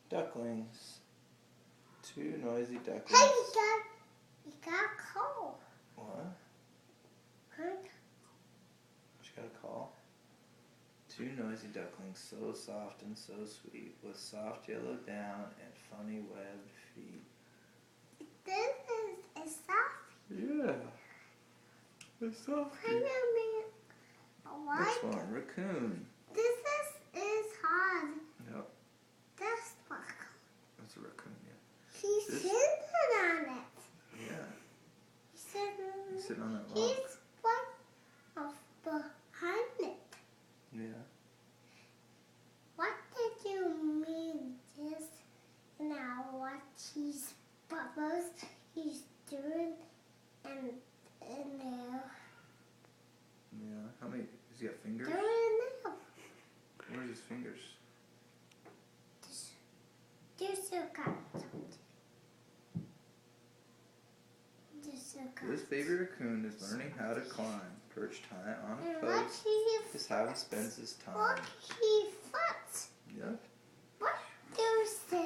Ducklings. Two noisy ducklings. Hey, you got a call. What? Huh? What you got a call? Two noisy ducklings, so soft and so sweet, with soft yellow down and funny webbed feet. This is a soft. Yeah. It's soft. Wait a minute. What? Next one, raccoon. This is hard. Yep, That's what. that's a raccoon, yeah. He's This- sitting on it. Yeah, He's sitting. he's sitting on that rock. He's one of behind it. Yeah. What did you mean this? Now what he's bubbles he's doing and in there. Yeah. How many? Has he got fingers? They're in there. Where's his fingers? There's a cut. There's a cut. This baby raccoon is learning how to climb, perched high on a And what post. he Is how he spends his time. what he fought. Yep. What do you sit